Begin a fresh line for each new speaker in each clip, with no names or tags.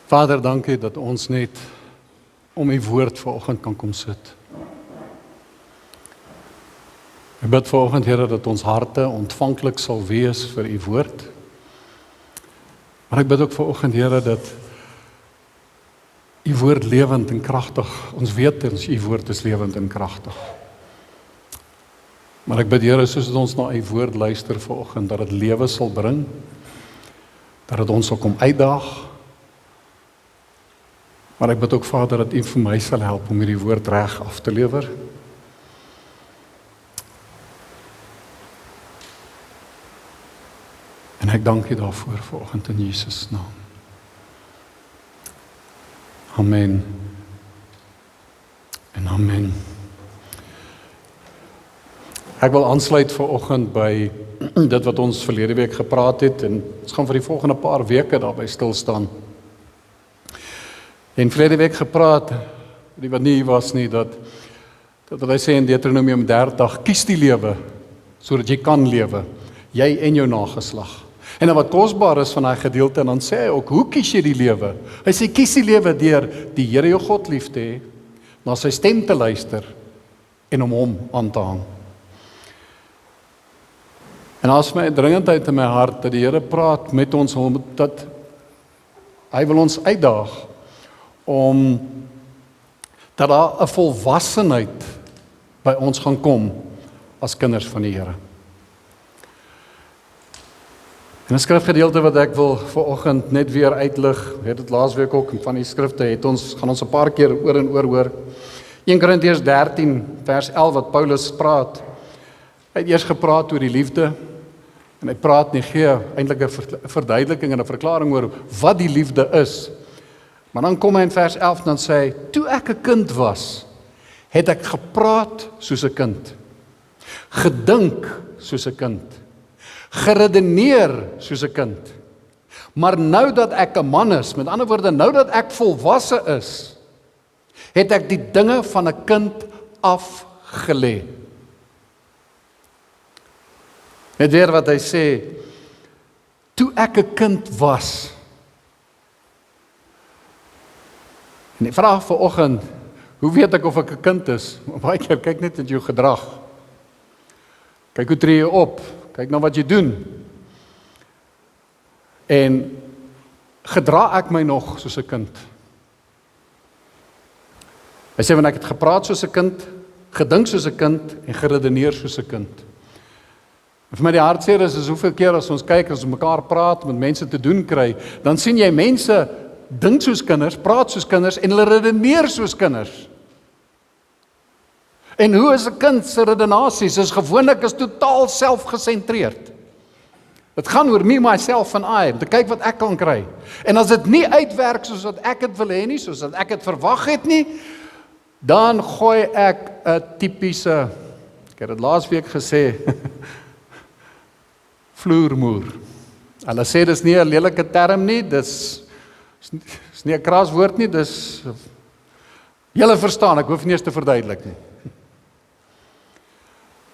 Vader, dankie dat ons net om u woord vanoggend kan kom sit. Ek bid vanoggend, Here, dat ons harte ontvanklik sal wees vir u woord. Maar ek bid ook vanoggend, Here, dat u woord lewend en kragtig, ons weet ons u woord is lewend en kragtig. Maar ek bid, Here, soos ons na u woord luister vanoggend, dat dit lewe sal bring, dat dit ons sal kom uitdaag. Maar ek bid ook, Vader, dat u vir my sal help om hierdie woord reg af te lewer. En ek dank u daarvoor vanoggend in Jesus naam. Amen. En amen. Ek wil aansluit vanoggend by dit wat ons verlede week gepraat het, en ons gaan vir die volgende paar weke daarby stil staan. En verlede week gepraat, die wat nie hier was nie, dat hy sê in Deuteronomium 30, kies die lewe, sodat jy kan lewe, jy en jou nageslag. En wat kosbaar is van hy gedeelte, en dan sê hy ook, hoe kies jy die lewe? Hy sê, kies die lewe deur die Here jou God lief te hê, na sy stem te luister, en om hom aan te hang. En as my dringendheid in my hart, dat die Here praat met ons, dat hy wil ons uitdaag, om dat daar 'n volwassenheid by ons gaan kom as kinders van die Here. En 'n skrifgedeelte wat ek wil vanoggend net weer uitlig, weet dit laasweek ook van die skrifte gaan ons 'n paar keer oor en oor hoor. 1 Korintiërs 13 vers 11 wat Paulus praat. Hy het eers gepraat oor die liefde en hy praat nie gee eintlik 'n verduideliking en 'n verklaring oor wat die liefde is. Maar dan kom hy in vers 11 en dan sê hy, toe ek 'n kind was, het ek gepraat soos 'n kind, gedink soos 'n kind, geredeneer soos 'n kind. Maar nou dat ek 'n man is, met ander woorde, nou dat ek volwasse is, het ek die dinge van 'n kind afgelê. Net weer wat hy sê, toe ek 'n kind was. En die vraag vanoggend, hoe weet ek of ek 'n kind is? Baie keer kyk net in jou gedrag. Kyk hoe tree jy op, kyk na wat jy doen. En gedra ek my nog soos 'n kind? Hy sê, want ek het gepraat soos 'n kind, gedink soos 'n kind en geredeneer soos 'n kind. En vir my die hartseer is hoeveel keer as ons kyk, as ons mekaar praat, met mense te doen kry, dan sien jy mense dink soos kinders, praat soos kinders en hulle redeneer soos kinders. En hoe is 'n kind se redenasies? Is gewoonlik totaal selfgesentreerd. Dit gaan oor me, myself en I, om te kyk wat ek kan kry. En as dit nie uitwerk soos wat ek dit wil hê nie, soos wat ek dit verwag het nie, dan gooi ek 'n tipiese, ek het dit laasweek gesê, vloermoer. Hulle sê dis nie 'n lelike term nie, dis nie 'n kras woord nie, dis julle verstaan, ek hoef nie eens te verduidelik nie.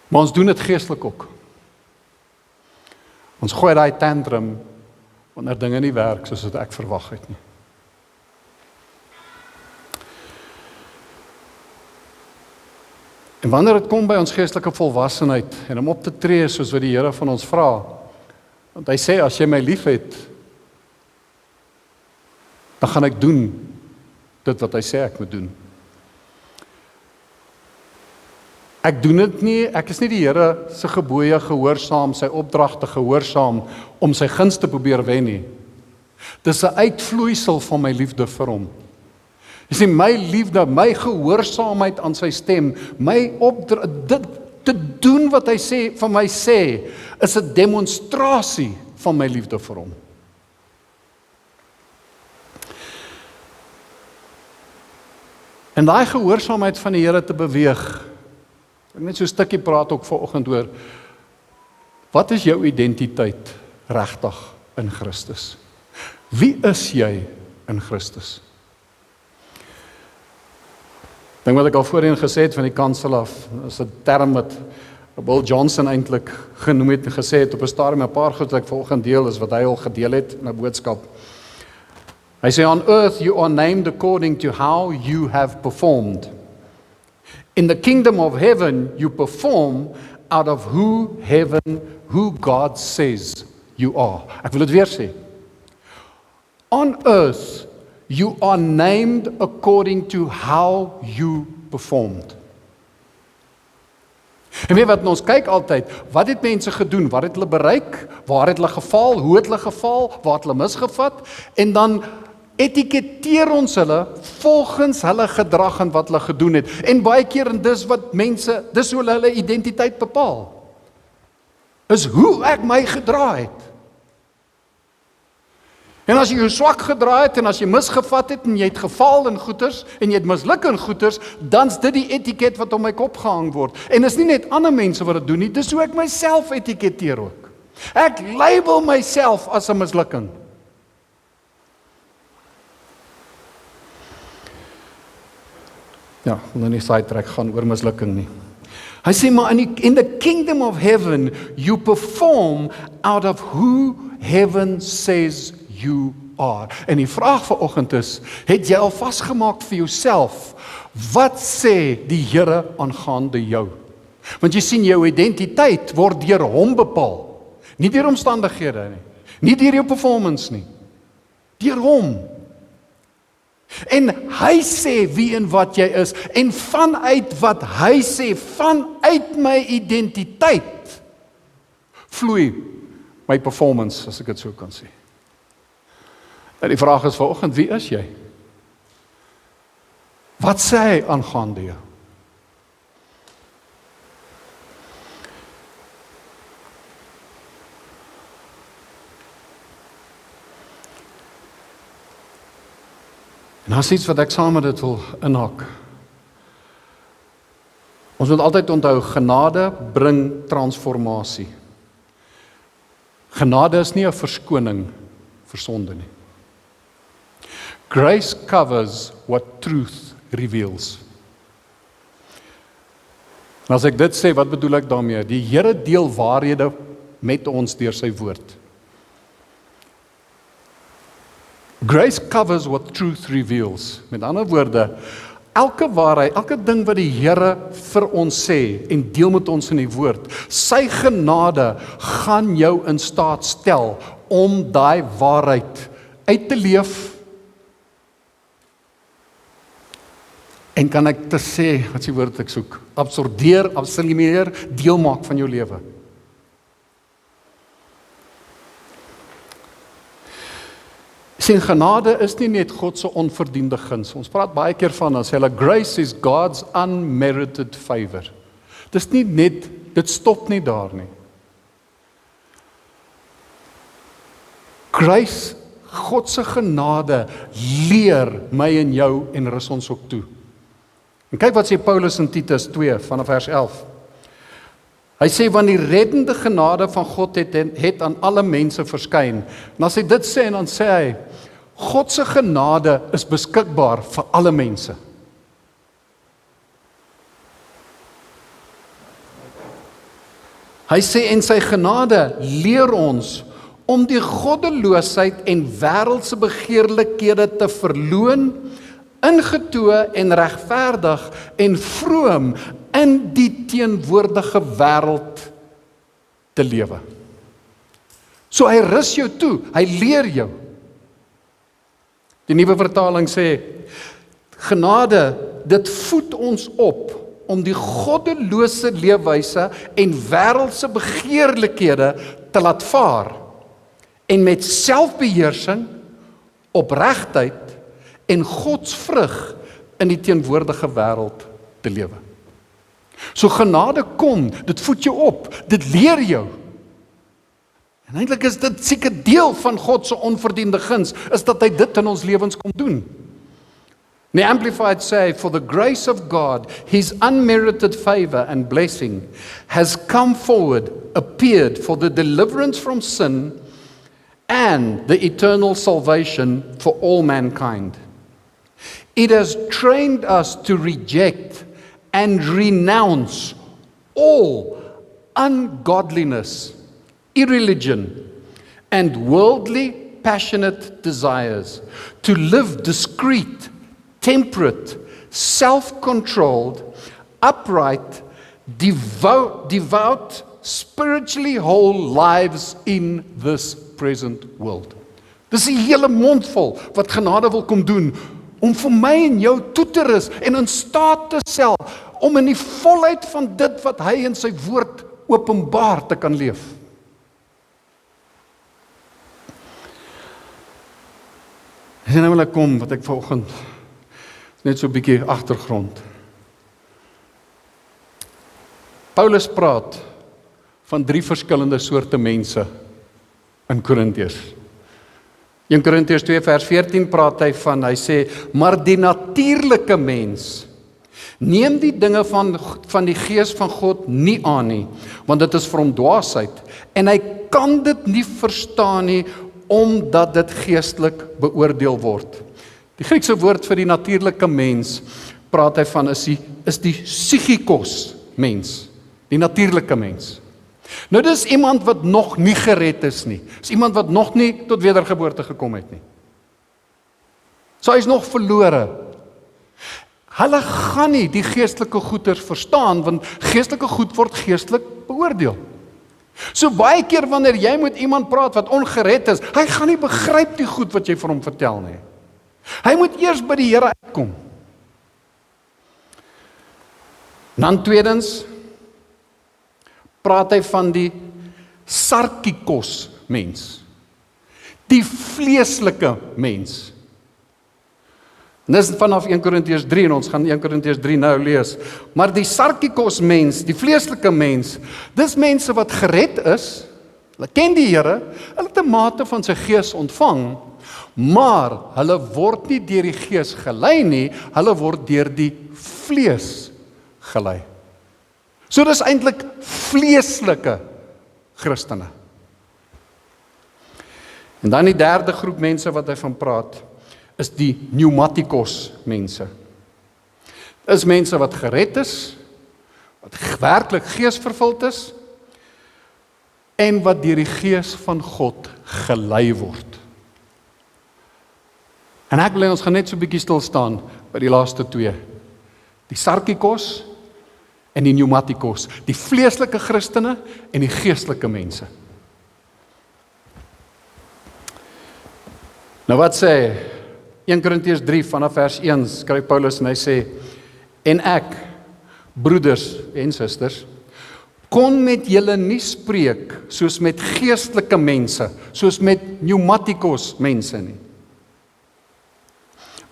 Maar ons doen dit geestelik ook. Ons gooi daai tantrum wanneer dinge nie werk soos wat ek verwag het nie. En wanneer dit kom by ons geestelike volwassenheid en om op te tree soos wat die Here van ons vra, want hy sê, as jy my lief het, dan gaan ek doen dit wat hy sê ek moet doen. Ek doen dit nie, ek is nie die Here se gebooie gehoorsaam, sy opdragte gehoorsaam, om sy gunste te probeer wen nie. Dis 'n uitvloeisel van my liefde vir hom. Jy sien, my liefde, my gehoorsaamheid aan sy stem, my dit te doen wat hy sê, van my sê, is 'n demonstrasie van my liefde vir hom. En daai gehoorsaamheid van die Here te beweeg, ek net so 'n stukkie praat ook vanoggend oor, wat is jou identiteit regtig in Christus? Wie is jy in Christus? Ding wat ek al voorheen gesê het van die kansel af, is 'n term wat Bill Johnson eintlik genoem het en gesê het op 'n stadium 'n paar goed wat ek vanoggend deel is wat hy al gedeel het in 'n boodskap. Hy sê, on earth you are named according to how you have performed. In the kingdom of heaven, you perform out of who God says you are. Ek wil dit weer sê. On earth, you are named according to how you performed. En weet wat, ons kyk altyd, wat het mense gedoen, wat het hulle bereik, waar het hulle gefaal, hoe het hulle gefaal, waar het hulle misgevat, en dan etiketeer ons hulle volgens hulle gedrag en wat hulle gedoen het. En baie keer, en dis wat mense, dis hoe hulle identiteit bepaal, is hoe ek my gedra het. En as jy jou swak gedra het, en as jy misgevat het, en jy het gefaal in goeters, en jy het misluk in goeters, dan is dit die etiket wat om my kop gehang word. En is nie net ander mense wat dit doen nie, dis hoe ek myself etiketeer ook. Ek label myself as 'n mislukking. Ja, wil nou nie sidetrack gaan oor mislukking nie. Hy sê, maar in the kingdom of heaven, you perform out of who heaven says you are. En die vraag vanoggend is, het jy al vasgemaak vir jouself, wat sê die Here aangaande jou? Want jy sien, jou identiteit word deur hom bepaal. Nie deur omstandighede nie. Nie deur jou performance nie. Deur hom. En hy sê wie en wat jy is, en vanuit wat hy sê, vanuit my identiteit, vloei my performance, as ek dit so kan sê. En die vraag is vanoggend, wie is jy? Wat sê hy aangaande jou? En as iets wat ek saam met dit wil inhak. Ons moet altyd onthou, genade bring transformasie. Genade is nie 'n verskoning vir sonde nie. Grace covers what truth reveals. En as ek dit sê, wat bedoel ek daarmee? Die Here deel waarhede met ons deur sy woord. Grace covers what truth reveals. Met ander woorde, elke waarheid, elke ding wat die Here vir ons sê en deel met ons in die woord, sy genade gaan jou in staat stel om daai waarheid uit te leef. En kan ek te sê, wat is die woord ek soek? Absorbeer, assimileer, deel maak van jou lewe. Sien, genade is nie net God se onverdiende guns. Ons praat baie keer van, as hulle grace is God's unmerited favor. Dis nie net, dit stop nie daar nie. Grace, God se genade, leer my en jou en rus ons ook toe. En kyk wat sê Paulus in Titus 2 vanaf vers 11. Hy sê, want die reddende genade van God het aan alle mense verskyn. En as hy dit sê, en dan sê hy, God se genade is beskikbaar vir alle mense. Hy sê, en sy genade leer ons om die goddeloosheid en wêreldse begeerlikhede te verloon, ingetoe en regverdig en vroom in die teenwoordige wêreld te lewe. So hy rus jou toe, hy leer jou. Die nuwe vertaling sê, genade, dit voed ons op om die goddelose leefwyse en wêreldse begeerlikhede te laat vaar en met selfbeheersing, opregtheid en godsvrug in die teenwoordige wêreld te lewe. So genade kom, dit voed jou op, dit leer jou. En eintlik is dit seker deel van God se onverdiende guns, is dat hy dit in ons lewens kom doen. The Amplified say, for the grace of God, His unmerited favor and blessing has come forward, appeared for the deliverance from sin and the eternal salvation for all mankind. It has trained us to reject and renounce all ungodliness, irreligion, and worldly passionate desires, to live discreet, temperate, self-controlled, upright, devout, spiritually whole lives in this present world. Dis 'n hele mondvol wat genade wil kom doen, om vir my en jou toe te rus en in staat te stel om in die volheid van dit wat hy in sy woord openbaar te kan leef. En nou wil ek kom, wat ek vanoggend, net so 'n bietjie agtergrond. Paulus praat van 3 verskillende soorte mense in Korintiërs. 1 Korintiërs 2 vers 14 praat hy sê, maar die natuurlike mens neem die dinge van die gees van God nie aan nie, want dit is vir hom dwaasheid, en hy kan dit nie verstaan nie, omdat dit geestelik beoordeel word. Die Griekse woord vir die natuurlike mens, praat hy van, is die psychikos mens, die natuurlike mens. Nou dis iemand wat nog nie gered is nie, is iemand wat nog nie tot wedergeboorte gekom het nie. So hy is nog verlore. Hulle gaan nie die geestelike goeders verstaan, want geestelike goed word geestelik beoordeel. So baie keer wanneer jy met iemand praat wat ongered is, hy gaan nie begryp die goed wat jy vir hom vertel nie. Hy moet eers by die Here uitkom. Dan tweedens, praat hy van die sarkikos mens, die vleeslike mens. En dis vanaf 1 Korintiërs 3, en ons gaan 1 Korintiërs 3 nou lees, maar die sarkikos mens, die vleeslike mens, dis mense wat gered is, hulle ken die Here, hulle het 'n mate van sy gees ontvang, maar hulle word nie deur die gees gelei nie, hulle word deur die vlees gelei. So dis eintlik vleeslike Christene. En dan die derde groep mense wat hy van praat, is die pneumatikos mense. Is mense wat gered is, wat werklik geesvervuld is, en wat deur die gees van God gelei word. En ek wil ons gaan net so 'n bietjie stil staan by die laaste 2. Die sarkikos en die pneumatikos, die vleeslike Christene en die geestelike mense. Nou wat sê 1 Korintiërs 3 vanaf vers 1 skryf Paulus en hy sê, en ek, broeders en susters, kon met julle nie spreek soos met geestelike mense, soos met pneumatikos mense nie.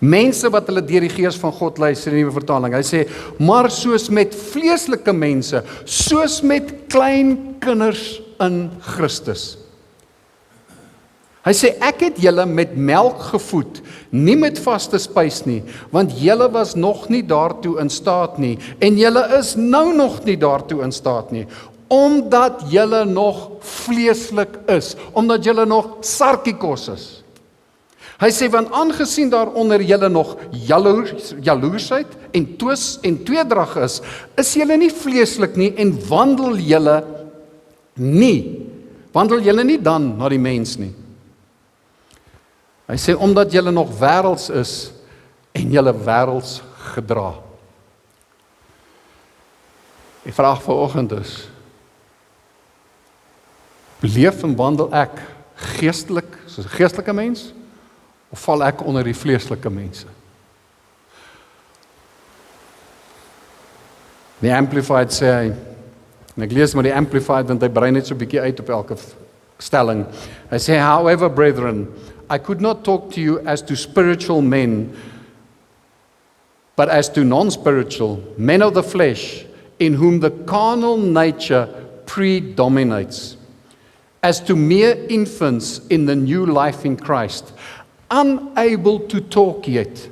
Mense wat hulle deur die gees van God lei, sê in die nuwe vertaling. Hy sê, maar soos met vleeslike mense, soos met klein kinders in Christus. Hy sê, ek het julle met melk gevoed, nie met vaste spys nie, want julle was nog nie daartoe in staat nie, en julle is nou nog nie daartoe in staat nie, omdat julle nog vleeslik is, omdat julle nog sarkikos is. Hy sê, want aangesien daar onder julle nog jaloersheid en twis en tweedrag is julle nie vleeslik nie en wandel julle nie dan na die mens nie. Hy sê, omdat julle nog wêrelds is en julle wêrelds gedra. Die vraag vanoggend is, leef en wandel ek geestelik, soos 'n geestelike mens, of val ek onder die vleeslike mense? Die Amplified sê hy, en ek lees maar die Amplified, want hy brei net so 'n bietjie uit op elke stelling. Hy sê, however, brethren, I could not talk to you as to spiritual men, but as to non-spiritual, men of the flesh, in whom the carnal nature predominates, as to mere infants in the new life in Christ, unable to talk yet.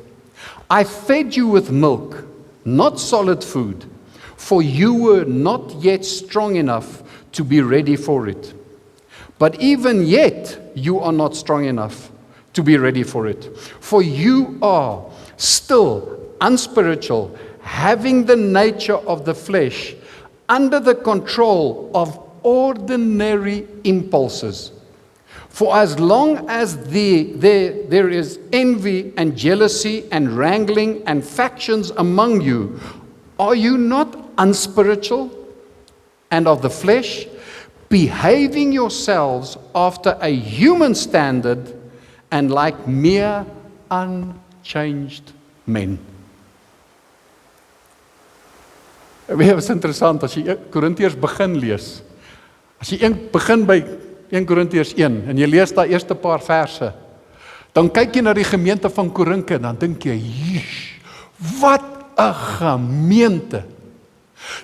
I fed you with milk, not solid food, for you were not yet strong enough to be ready for it. But even yet, you are not strong enough to be ready for it. For you are still unspiritual, having the nature of the flesh, under the control of ordinary impulses. For as long as there is envy and jealousy and wrangling and factions among you, are you not unspiritual and of the flesh, behaving yourselves after a human standard and like mere unchanged men? Dit is interessant as jy Korintiërs begin lees. As jy begin by 1 Korintiërs 1 en jy lees daai eerste paar verse, dan kyk jy na die gemeente van Korinthe en dan dink jy, wat 'n gemeente.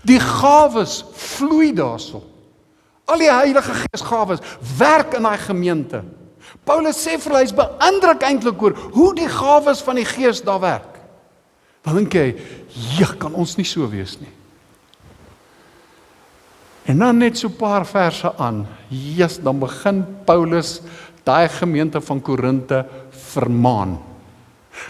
Die gawes vloei daarso. Al die Heilige Gees gawes werk in daai gemeente. Paulus sê vir hulle, hy's beïndruk eintlik oor hoe die gawes van die Gees daar werk. Dan dink jy, kan ons nie so wees nie. En dan net so 'n paar verse aan, dan begin Paulus daai gemeente van Korinthe vermaan.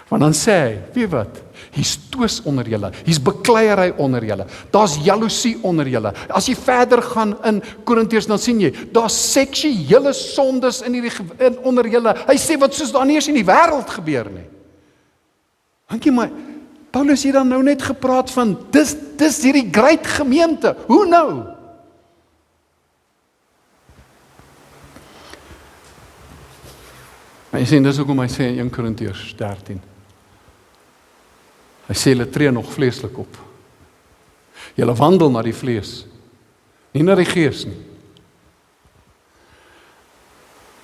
Want dan sê hy, weet wat, hier's twis onder julle, hier's bekleierery onder julle, daar's jaloesie onder julle. As jy verder gaan in Korintiërs, dan sien jy, daar's seksuele sondes onder julle. Hy sê wat soos daar nie eens in die wêreld gebeur nie. Dankie, maar Paulus het dan nou net gepraat van, dis hierdie great gemeente, hoe nou? Maar jy sien, dis hoekom hy sê in 1 Korintiërs 13. Hy sê, julle tree nog vleeslik op. Julle wandel na die vlees, nie na die Gees nie.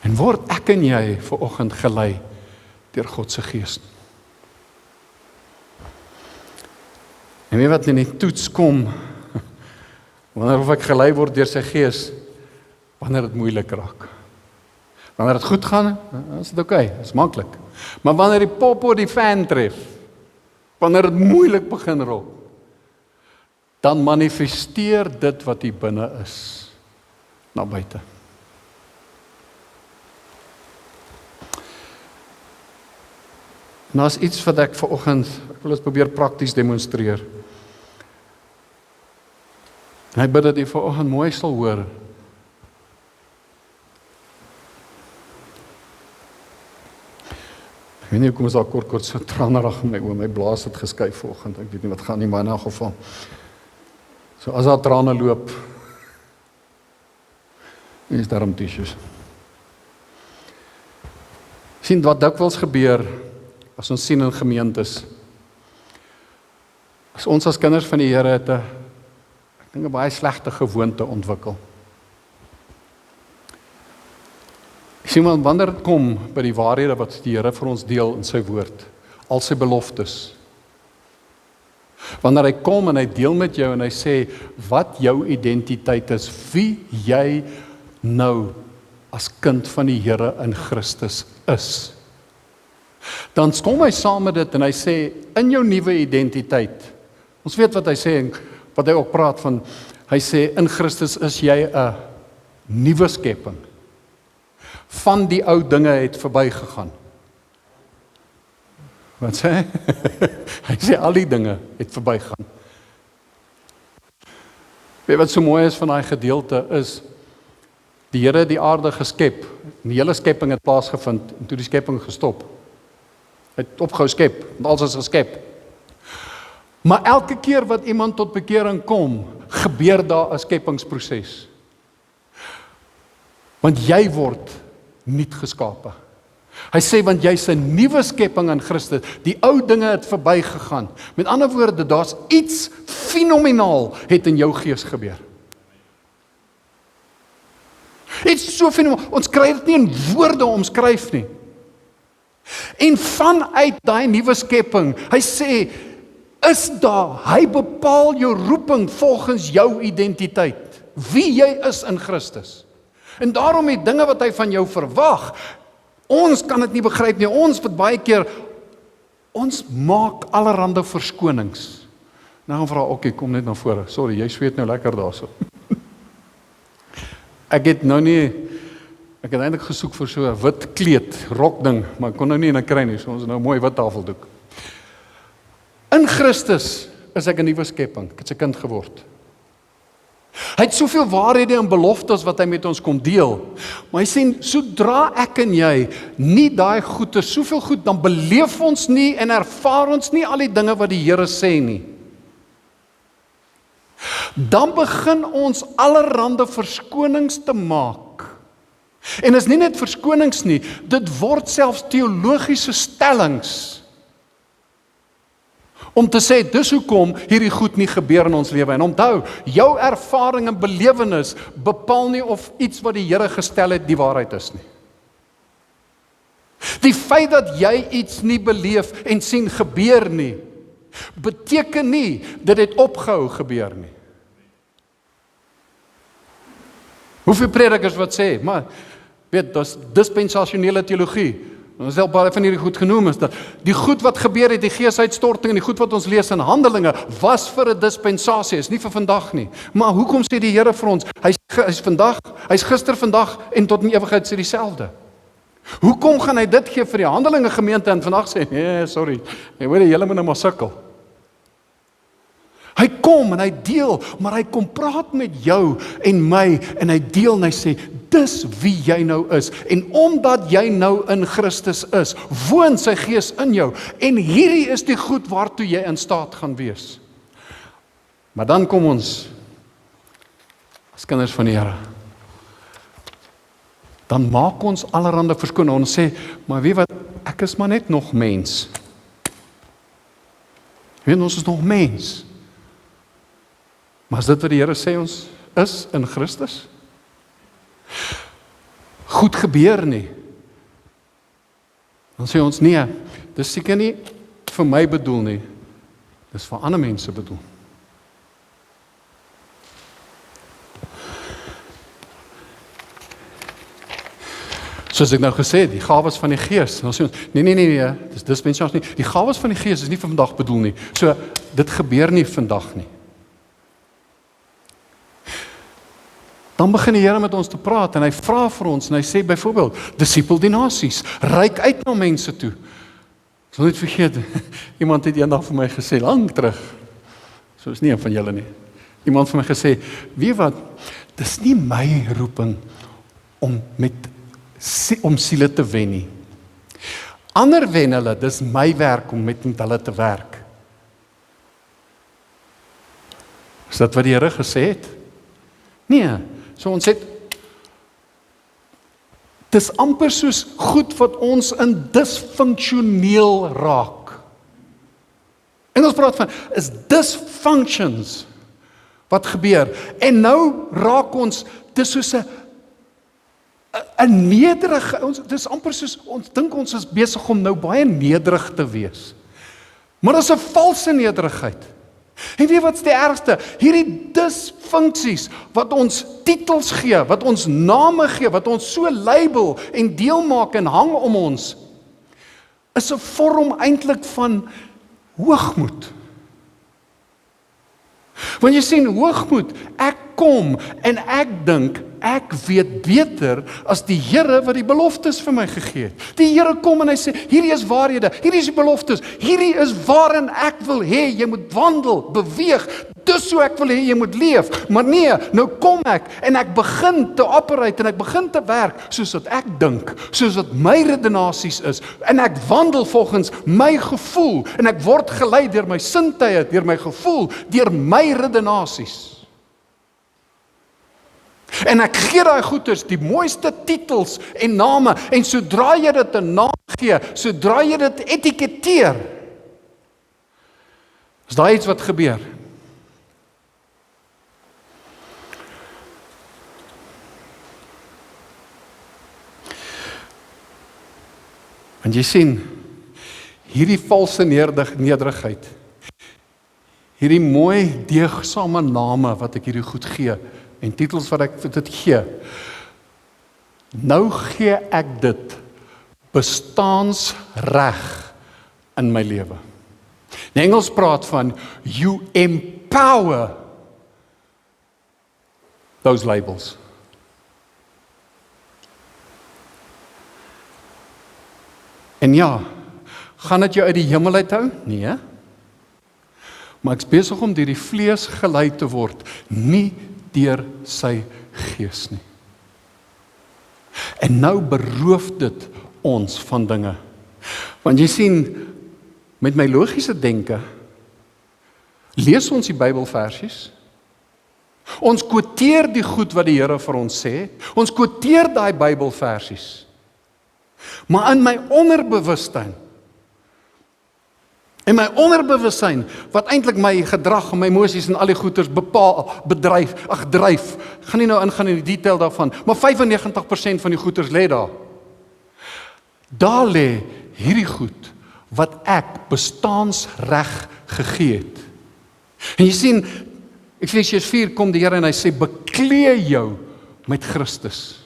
En word ek en jy vanoggend gelei deur God se Gees. En weet wat in die toets kom, wanneer of ek gelei word deur sy Gees, wanneer dit moeilik raak. Wanneer dit goed gaan, is dit oké, is maklik. Maar wanneer die popo die fan tref, wanneer dit moeilik begin raak, dan manifesteer dit wat hier binne is, na buite. Nou is iets wat ek vanoggend, ek wil dit probeer prakties demonstreer. En ek bid dat jy vanoggend mooi sal hoor. Ek weet nie hoekom is daar kort so tranerig in my oë, my blaas het geskuif vanoggend, ek weet nie wat gaan nie, maar in 'n geval. So as daar trane loop, is daarom tissues. Sien wat dikwels gebeur, as ons sien in gemeentes, as ons as kinders van die Here het 'n baie slegte gewoonte ontwikkel. Sien maar, wanneer dit kom by die waarhede wat die Here vir ons deel in sy woord, al sy beloftes. Wanneer hy kom en hy deel met jou en hy sê wat jou identiteit is, wie jy nou as kind van die Here in Christus is. Dan kom hy saam met dit en hy sê in jou nuwe identiteit. Ons weet wat hy sê en wat hy ook praat van, hy sê in Christus is jy 'n nuwe skepping. Van die ou dinge het verbygegaan. Wat sê hy? Hy sê al die dinge het verbygegaan. Weet wat so mooi is van daai gedeelte is, die Here het die aarde geskep, die hele skepping het plaasgevind, en toe die skepping gestop. Hy het opgehou skep, want alles is geskep. Maar elke keer wat iemand tot bekering kom, gebeur daar 'n skepingsproses. Want jy word nuut geskape. Hy sê, want jy's 'n nuwe skepping in Christus, die ou dinge het verbygegaan. Met ander woorde, daar's iets fenomenaal het in jou gees gebeur. Iets so fenomenaal, ons kry dit nie in woorde omskryf nie. En vanuit daai nuwe skepping, hy sê, is daar, hy bepaal jou roeping volgens jou identiteit, wie jy is in Christus. En daarom die dinge wat hy van jou verwag, ons kan dit nie begryp nie, ons wat baie keer, ons maak allerhande verskonings. Nou gaan vra, oké, kom net na vore, sorry, jy sweet nou lekker daarso. Ek het eintlik gesoek vir so 'n wit kleed, rokding, maar ek kon nou nie in 'n kry nie, so ons nou mooi wit tafeldoek. In Christus is ek 'n nuwe skepping, ek het 'n kind geword. Hy het soveel waarhede en beloftes wat hy met ons kom deel. Maar hy sê, sodra ek en jy nie daai goeie, soveel goed, dan beleef ons nie en ervaar ons nie al die dinge wat die Here sê nie. Dan begin ons allerhande verskonings te maak. En is nie net verskonings nie, dit word selfs teologiese stellings. Om te sê, dis hoekom hierdie goed nie gebeur in ons lewe. En onthou, jou ervaring en belewenis bepaal nie of iets wat die Here gestel het die waarheid is nie. Die feit dat jy iets nie beleef en sien gebeur nie, beteken nie dat dit opgehou gebeur nie. Hoeveel predikers wat sê, maar weet, dis dispensasionele teologie. Ons het baie van hierdie goed genoem is dat die goed wat gebeur het, die geesuitstorting en die goed wat ons lees in Handelinge, was vir 'n dispensasie, is nie vir vandag nie. Maar hoekom sê die Here vir ons, hy's gister, vandag en tot in ewigheid sê dieselfde? Hoekom gaan hy dit gee vir die Handelinge gemeente en vandag sê, nee, sorry, jy weet julle moet nou maar sukkel. Hy kom en hy deel, maar hy kom praat met jou en my en hy deel en hy sê, dis wie jy nou is. En omdat jy nou in Christus is, woon sy Gees in jou. En hierdie is die goed waartoe jy in staat gaan wees. Maar dan kom ons, as kinders van die Here, dan maak ons allerhande verskoning. Ons sê, maar weet wat, ek is maar net nog mens. Weet, ons is nog mens. Maar is dit wat die Here sê ons is in Christus? Goed gebeur nie. Dan sê ons, nee, dis seker nie vir my bedoel nie. Dis vir ander mense bedoel. Soos ek nou gesê het, die gawes van die Gees. Dan sê ons, nee, dis dispensasie nie. Die gawes van die Gees is nie vir vandag bedoel nie. So, dit gebeur nie vandag nie. Dan begin die Here met ons te praat en hy vra vir ons en hy sê byvoorbeeld, disipel die nasies, reik uit na mense toe. Ek sal net vergeet, iemand het eendag vir my gesê, lang terug, so is nie een van julle nie, iemand vir my gesê, weet wat, dis nie my roeping om siele te wen nie. Ander wen hulle, dis my werk om met hulle te werk. Is dit wat die Here gesê het? Nee, so ons het, dis amper soos goed wat ons in dysfunksioneel raak. En ons praat van, is dysfunctions wat gebeur. En nou raak ons, dis soos 'n nederige, dis amper soos, ons dink ons is besig om nou baie nederig te wees. Maar dis 'n valse nederigheid. En weet wat's die ergste? Hierdie dysfunksies wat ons titels gee, wat ons name gee, wat ons so label en deel maak en hang om ons, is 'n vorm eintlik van hoogmoed. Want jy sien, hoogmoed, ek kom en ek dink, ek weet beter as die Here wat die beloftes vir my gegee het. Die Here kom en hy sê, hierdie is waarhede, hierdie is die beloftes, hierdie is waarin ek wil hê, jy moet wandel, beweeg, dis hoe ek wil hê, jy moet leef. Maar nee, nou kom ek en ek begin te operate en ek begin te werk, soos wat ek dink, soos wat my redenasies is, en ek wandel volgens my gevoel, en ek word gelei deur my sintuie, deur my gevoel, deur my redenasies. En ek gee daai goeders, die mooiste titels en name, en sodra jy dit 'n naam gee, sodra jy dit etiketeer, is daar iets wat gebeur. Want jy sien, hierdie valse nederigheid, hierdie mooi deegsame name wat ek hierdie goed gee, en titels wat ek dit gee, nou gee ek dit bestaansreg in my lewe. In Engels praat van, you empower those labels. En ja, gaan dit jou uit die hemel uit hou? Nee. Maar ek is besig om deur die vlees gelei te word, nie deur sy Gees nie. En nou beroof dit ons van dinge. Want jy sien, met my logiese denke, lees ons die Bybelversies, ons quoteer die goed wat die Here vir ons sê, ons quoteer daai Bybelversies, maar in my onderbewussyn, wat eintlik my gedrag en my emosies en al die goeters dryf, gaan nie nou ingaan in die detail daarvan, maar 95% van die goeters lê daar. Daar lê hierdie goed wat ek bestaansreg gegee het. En jy sien, Efesiërs 4 kom die Here en hy sê, beklee jou met Christus.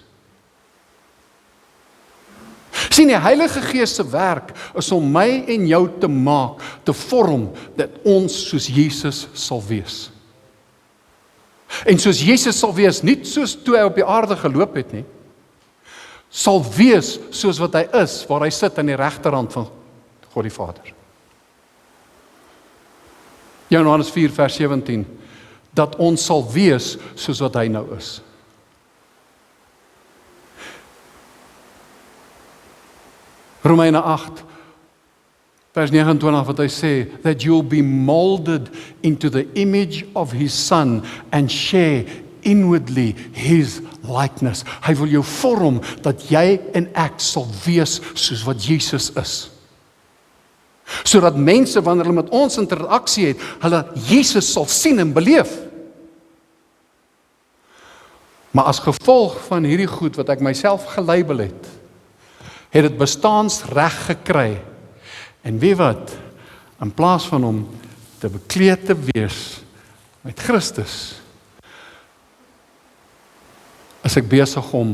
Sien, die Heilige Gees se werk is om my en jou te maak, te vorm, dat ons soos Jesus sal wees. En soos Jesus sal wees, nie soos toe hy op die aarde geloop het nie, sal wees soos wat hy is, waar hy sit aan die regterhand van God die Vader. Johannes 4 vers 17, dat ons sal wees soos wat hy nou is. Romeine 8 vers 29 wat hy sê, that you'll be molded into the image of his son and share inwardly his likeness. Hy wil jou vorm dat jy en ek sal wees soos wat Jesus is. Sodat mense wanneer hulle met ons interaksie het, hulle Jesus sal sien en beleef. Maar as gevolg van hierdie goed wat ek myself gelabel het dit bestaansreg gekry. En weet wat? In plaas van om te bekleed te wees met Christus, is ek besig om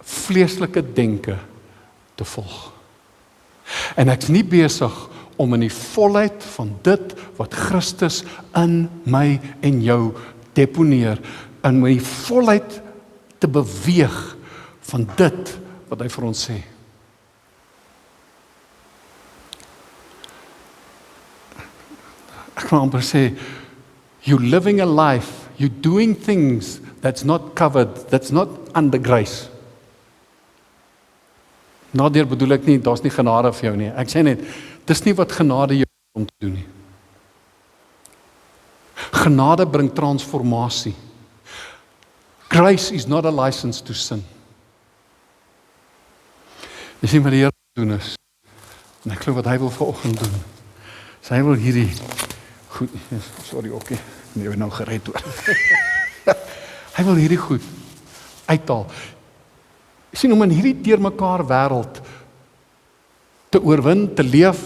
vleeslike denke te volg. En ek's nie besig om in die volheid van dit wat Christus in my en jou deponeer, in my volheid te beweeg van dit wat hy vir ons sê. Ek kan amper sê, you're living a life, you're doing things that's not covered, that's not under grace. Naardeur bedoel ek nie, daar's nie genade vir jou nie. Ek sê net, dis nie wat genade jou om te doen nie. Genade bring transformasie. Grace is not a license to sin. Jy sien wat die Here doen is, en ek glo wat hy wil vanoggend doen, is hy wil hierdie, goed, sorry okkie, nee, nou gered hoor. Hy wil hierdie goed uithaal. Jy sien, om in hierdie deurmekaar wêreld te oorwin, te leef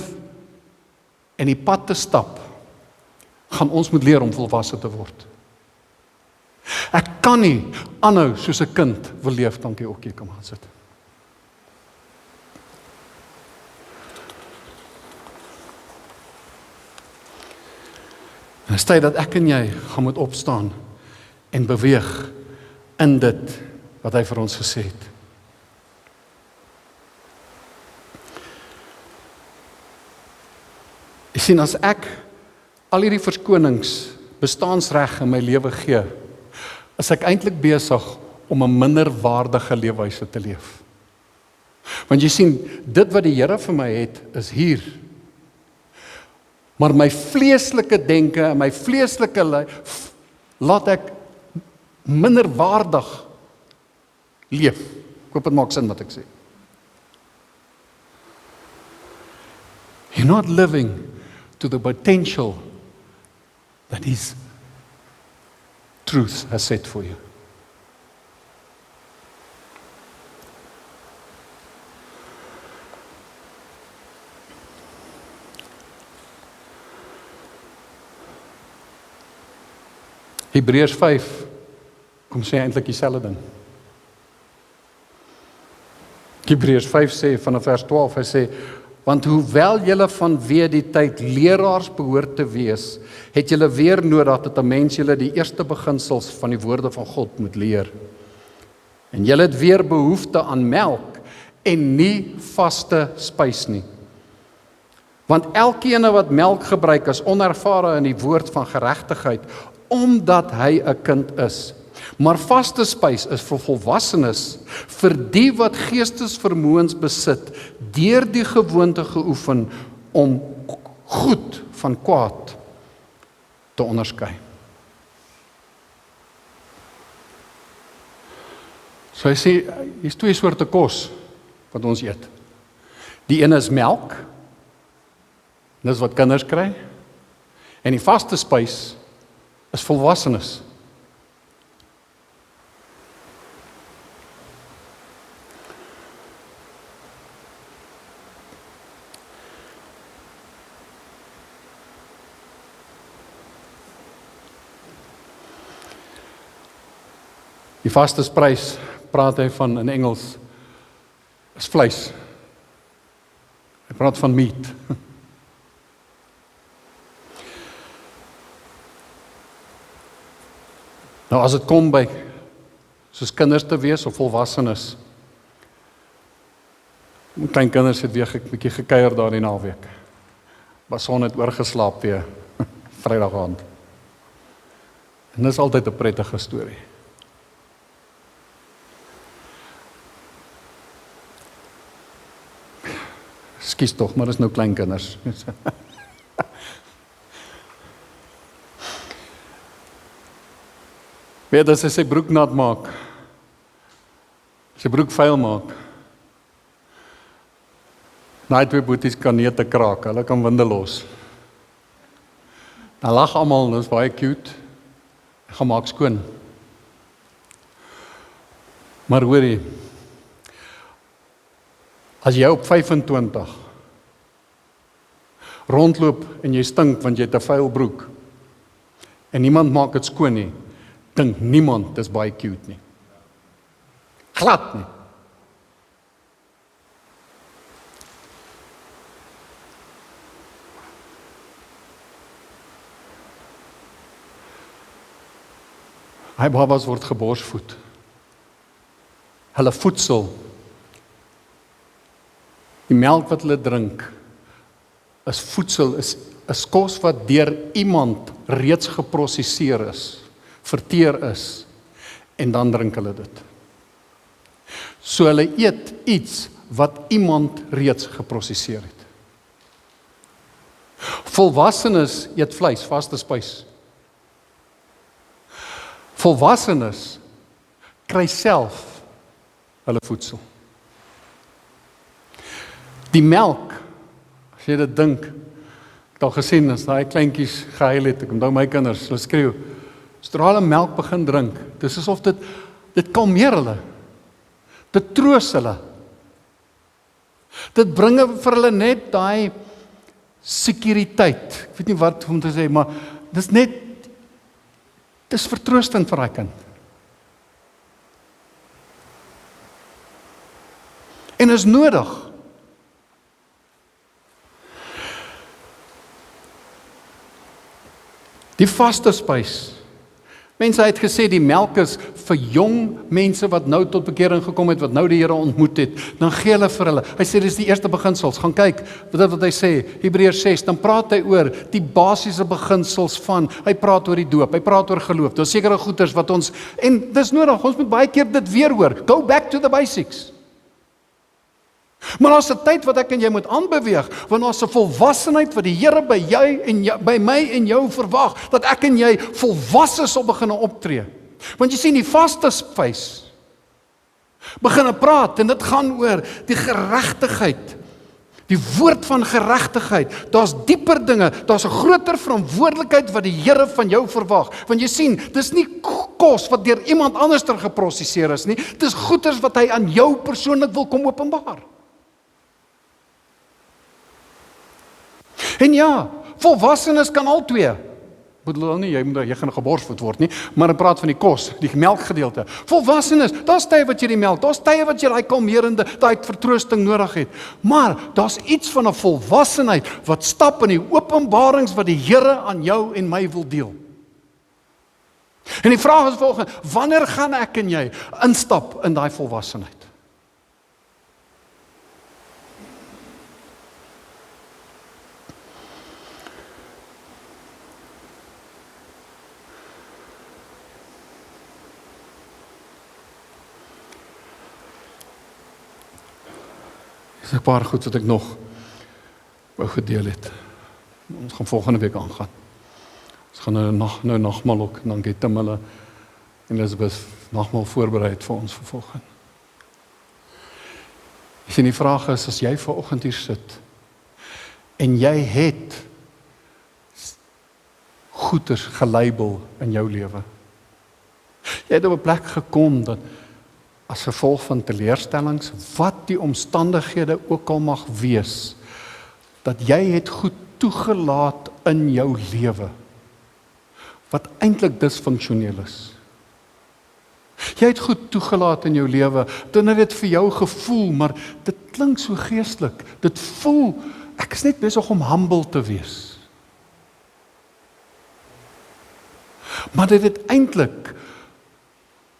en die pad te stap, gaan ons moet leer om volwasse te word. Ek kan nie aanhou soos 'n kind wil leef, dankie okkie, kom aan sit. En is tyd dat ek en jy gaan moet opstaan en beweeg in dit wat hy vir ons gesê het. Jy sien, as ek al hierdie verskonings bestaansreg in my lewe gee, is ek eintlik besig om 'n minderwaardige leefwyse te leef. Want jy sien, dit wat die Here vir my het, is hier. Maar my vleeslike denke en my vleeslike laat ek minderwaardig leef. Ek hoop dit maak sin wat ek sê. You're not living to the potential that His truth has set for you. Hebreërs 5 kom sê eintlik dieselfde ding. Hebreërs 5 sê vanaf vers 12, hy sê, want hoewel julle vanweë die tyd leraars behoort te wees, het julle weer nodig dat 'n mens julle die eerste beginsels van die woorde van God moet leer. En julle het weer behoefte aan melk en nie vaste spys nie. Want elkeen wat melk gebruik is onervare in die woord van geregtigheid, omdat hy 'n kind is. Maar vaste spys is vir volwassenes, vir die wat geestesvermoëns besit, deur die gewoonte geoefen om goed van kwaad te onderskei. So hy sê, hier's twee soorte kos wat ons eet. Die ene is melk, dis wat kinders kry, en die vaste spys is volwassenes. Die vaste spys praat hy van in Engels is vleis. Hy praat van meat. Nou as dit kom by soos kinders te wees of volwassenes. My klein kinders het weer 'n bietjie gekuier daardie naweek. Bason het oorgeslaap weer Vrydag aand. En dis altyd 'n prettige storie. Skus tog, maar dis nou klein kinders. Weet as hy sy broek nat maak, sy broek vuil maak, daai twee boeties kan nie te kraak, hulle kan winde los. Dan lag almal, dis baie cute, hy gaan maak skoon. Maar hoorie, as jy op 25 rondloop en jy stink want jy het 'n vuil broek en niemand maak dit skoon nie, dink niemand dis baie cute nie. Glad nie. Hy babas word geborsvoed. Hulle voedsel, die melk wat hulle drink, is voedsel, is kos wat deur iemand reeds geprosesseer is, verteer is, en dan drink hulle dit. So hulle eet iets wat iemand reeds geprosesseer het. Volwassenes eet vleis, vaste spys. Volwassenes kry self hulle voedsel. Die melk, as jy dit dink, ek het al gesien, as daai kleintjies gehuil het, ek onthou my kinders, hulle skreeu, sodra hulle melk begin drink, dis asof dit kalmeer hulle, dit troos hulle, dit bring vir hulle net daai sekuriteit, ek weet nie wat om te sê, maar dis vertroostend vir daai kind. En is nodig. Die vaste spys. Mense het gesê die melk is vir jong mense wat nou tot bekering gekom het, wat nou die Here ontmoet het, dan gee hulle vir hulle. Hy sê dis die eerste beginsels. Gaan kyk wat hy sê, Hebreërs 6, dan praat hy oor die basiese beginsels van, hy praat oor die doop, hy praat oor geloof. Daar's sekere goeders wat ons, en dis nodig, ons moet baie keer dit weer hoor. Go back to the basics. Maar daar's 'n tyd wat ek en jy moet aanbeweeg, want daar's 'n volwassenheid wat die Here by jou en by my en jou verwag, dat ek en jy volwasse sal begin optree. Want jy sien die vaste spys begin praat en dit gaan oor die geregtigheid. Die woord van geregtigheid. Daar's dieper dinge, daar's 'n groter verantwoordelikheid wat die Here van jou verwag. Want jy sien, dis nie kos wat deur iemand anders geprosesseer is nie, dis goeders wat hy aan jou persoonlik wil kom openbaar. En ja, volwassenes kan al twee. Bedoel nie, jy gaan geborsvoed word nie, maar ek praat van die kos, die melkgedeelte. Volwassenes, daar's tye wat jy die melk, daar's tye wat jy daai kalmerende, daai vertroosting nodig het. Maar daar's iets van 'n volwassenheid wat stap in die openbarings wat die Here aan jou en my wil deel. En die vraag is volgende, wanneer gaan ek en jy instap in daai volwassenheid? Dis 'n paar goed wat ek nog wou gedeel het. Ons gaan volgende week aangaan. Ons gaan nou nagmaal ook, en dan het Tim hulle en Elizabeth nagmaal voorberei vir ons vervolging. Die vraag is, as jy vanoggend hier sit, en jy het goeders gelabel in jou lewe. Jy het op 'n plek gekom dat as gevolg van teleurstellings, wat die omstandighede ook al mag wees, dat jy het goed toegelaat in jou lewe, wat eintlik disfunksioneel is. Jy het goed toegelaat in jou lewe, dan het dit vir jou gevoel, maar dit klink so geestelik, dit voel, ek is net besig om humble te wees. Maar dit het eintlik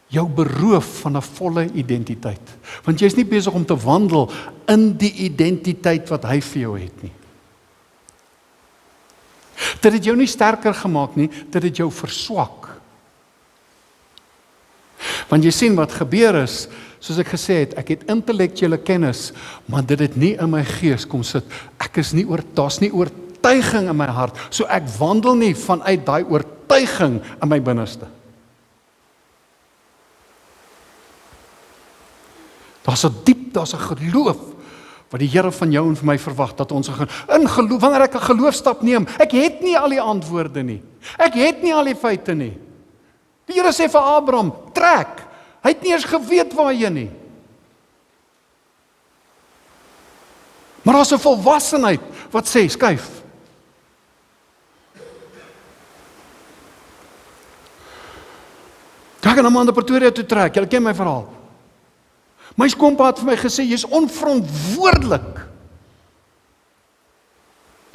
jou beroof van 'n volle identiteit. Want jy is nie besig om te wandel in die identiteit wat hy vir jou het nie. Dit het jou nie sterker gemaak nie, dit het jou verswak. Want jy sien wat gebeur is, soos ek gesê het, ek het intellektuele kennis, maar dit het nie in my gees kom sit. Daar's nie oortuiging in my hart, so ek wandel nie vanuit daai oortuiging in my binneste. Daar's 'n geloof wat die Here van jou en van my verwag, dat ons in geloof, wanneer ek 'n geloofstap neem, ek het nie al die antwoorde nie, ek het nie al die feite nie. Die Here sê vir Abraham, trek, hy het nie eens geweet waarheen nie. Maar daar's 'n volwassenheid wat sê, skuif. Ek gaan na Amanda Pretoria toe trek, julle ken my verhaal. My skoonpa het vir my gesê, jy is onverantwoordelik.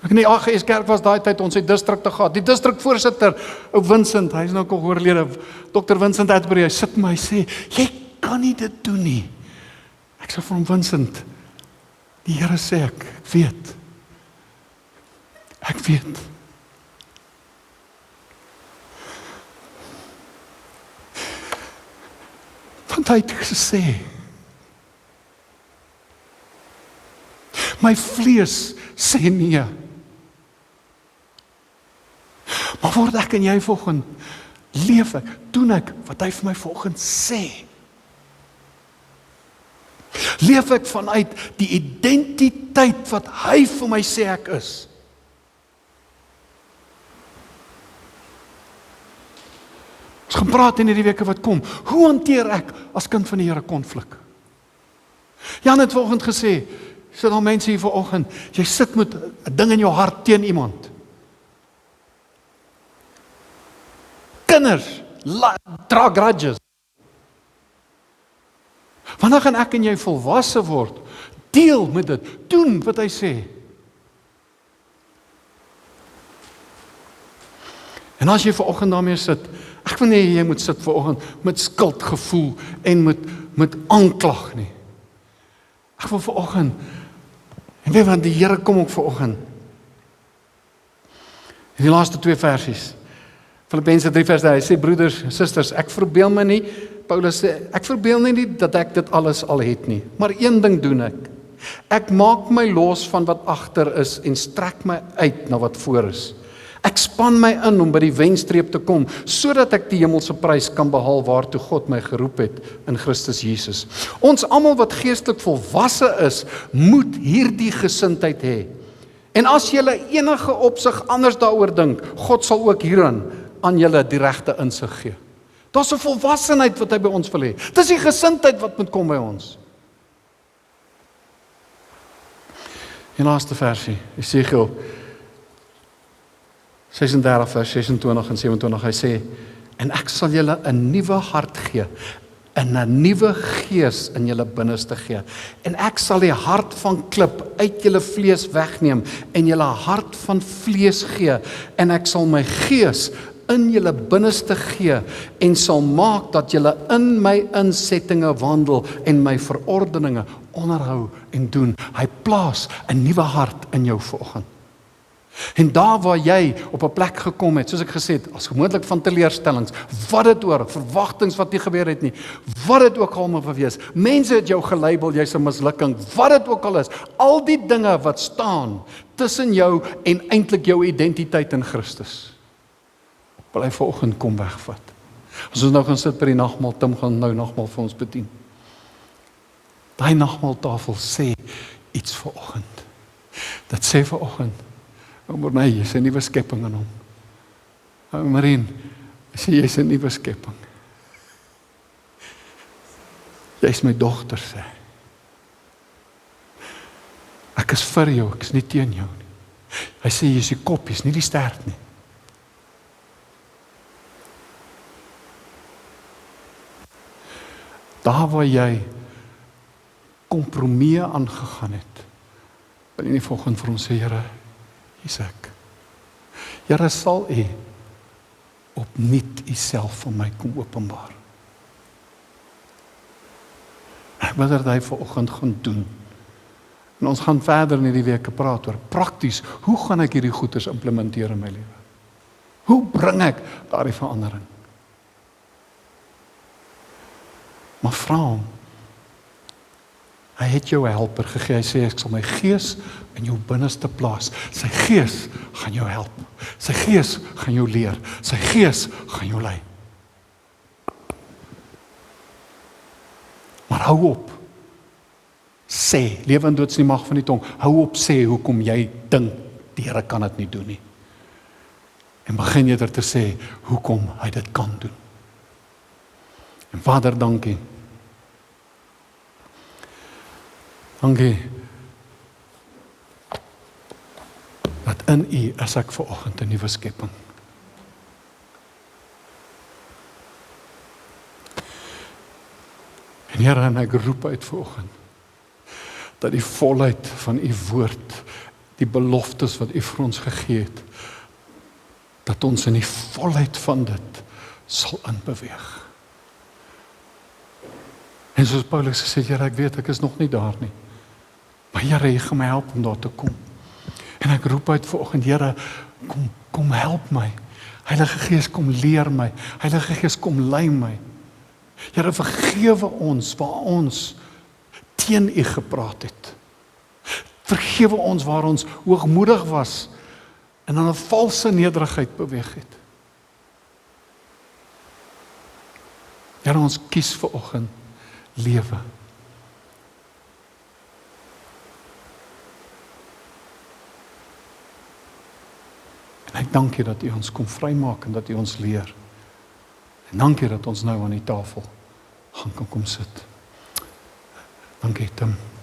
Ek in die AGS kerk was daai tyd, ons het distrikte gehad. Die distrikvoorsitter, ou Vincent, hy is nou al oorlede, Dr. Vincent Atterbury, hy sit my, hy sê, jy kan nie dit doen nie. Ek sê vir hom, Vincent, die Here sê ek weet. Ek weet. Want hy het gesê, my vlees sê nee. Maar word ek en jy volgens, leef ek, doen ek wat hy vir my volgens sê. Leef ek vanuit die identiteit wat hy vir my sê ek is. Ons gaan praat in hierdie weke wat kom. Hoe hanteer ek as kind van die Here konflik? Jan het vanoggend gesê, sit al mense hier vanoggend, jy sit met 'n ding in jou hart teen iemand. Kinders, dra grudges. Wanneer gaan ek en jy volwasse word? Deel met dit, doen wat hy sê. En as jy vanoggend daarmee sit, ek wil nie jy moet sit vanoggend met skuldgevoel en met aanklag nie. Ek wil vanoggend, en weet wat, die Here kom ook vanoggend. In die laaste 2 versies, Filippense 3 vers 9, hy sê, broeders en susters, ek verbeel my nie, Paulus sê, ek verbeel my nie dat ek dit alles al het nie, maar een ding doen ek. Ek maak my los van wat agter is en strek my uit na wat voor is. Ek span my in om by die wenstreep te kom, sodat ek die hemelse prys kan behaal waartoe God my geroep het in Christus Jesus. Ons almal wat geestelik volwasse is, moet hierdie gesindheid hê. En as julle enige opsig anders daaroor dink, God sal ook hierin aan julle die regte insig gee. Daar's 'n volwassenheid wat hy by ons wil hê. Dis die gesindheid wat moet kom by ons. Die laaste versie, Esegiel 36 vers 26 en 27, hy sê, en ek sal julle 'n nuwe hart gee, en 'n nuwe gees in julle binneste gee, en ek sal die hart van klip uit julle vlees wegneem, en julle hart van vlees gee, en ek sal my gees in julle binneste gee, en sal maak dat julle in my insettinge wandel, en my verordeninge onderhou en doen. Hy plaas 'n nuwe hart in jou vanoggend. En daar waar jy op 'n plek gekom het, soos ek gesê het, as moontlik van teleurstellings, wat dit oor, verwagtinge wat nie gebeur het nie, wat dit ook al mag wees, mense het jou gelabel, jy's 'n mislukking, wat dit ook al is, al die dinge wat staan tussen jou en eintlik jou identiteit in Christus, wil hy vanoggend kom wegvat. As ons nou gaan sit by die nagmaal, Tim gaan nou nagmaal vir ons bedien. Daai nagmaaltafel sê iets vanoggend. Dit sê vanoggend, Morney, jy's 'n nuwe skepping in hom. Marien, jy's 'n nuwe skepping. Jy's my dogter, sê. Ek is vir jou, ek is nie teen jou nie. Hy sê jy's die kop, jy's nie die stert nie. Daar waar jy kompromie aangegaan het, wil jy nie volgens vir hom sê, Here, hier's ek. Here, sal U opnuut U self vir my kom openbaar. Ek wil dat hy vanoggend gaan doen. En ons gaan verder in hierdie week praat oor prakties, hoe gaan ek hierdie goeders implementeer in my lewe? Hoe bring ek daardie verandering? Maar vra hom, hy het jou 'n helper gegee, hy sê, ek sal my gees in jou binneste plaas, sy gees gaan jou help, sy gees gaan jou leer, sy gees gaan jou lei. Maar hou op, sê, lewe en dood is in die mag van die tong, hou op sê, hoekom jy dink, die Here kan dit nie doen nie. En begin eerder te sê, hoekom hy dit kan doen. En Vader, dankie. Dankie, dat in U is ek vanoggend 'n nuwe skepping. En Here, en ek roep uit vanoggend, dat die volheid van U woord, die beloftes wat U vir ons gegee het, dat ons in die volheid van dit sal inbeweeg. En soos Paulus gesê het, Here, ek weet, ek is nog nie daar nie. Maar Here, U gaan my help om daar te kom. En ek roep uit vanoggend, Here, kom help my. Heilige Gees, kom leer my. Heilige Gees, kom lei my. Here, vergewe ons waar ons teen U gepraat het. Vergewe ons waar ons hoogmoedig was en in 'n valse nederigheid beweeg het. Here, ons kies vanoggend lewe. En ek dank U dat U ons kom vrymaak en dat U ons leer. En dankie dat ons nou aan die tafel gaan kom sit. Dankie, Tim.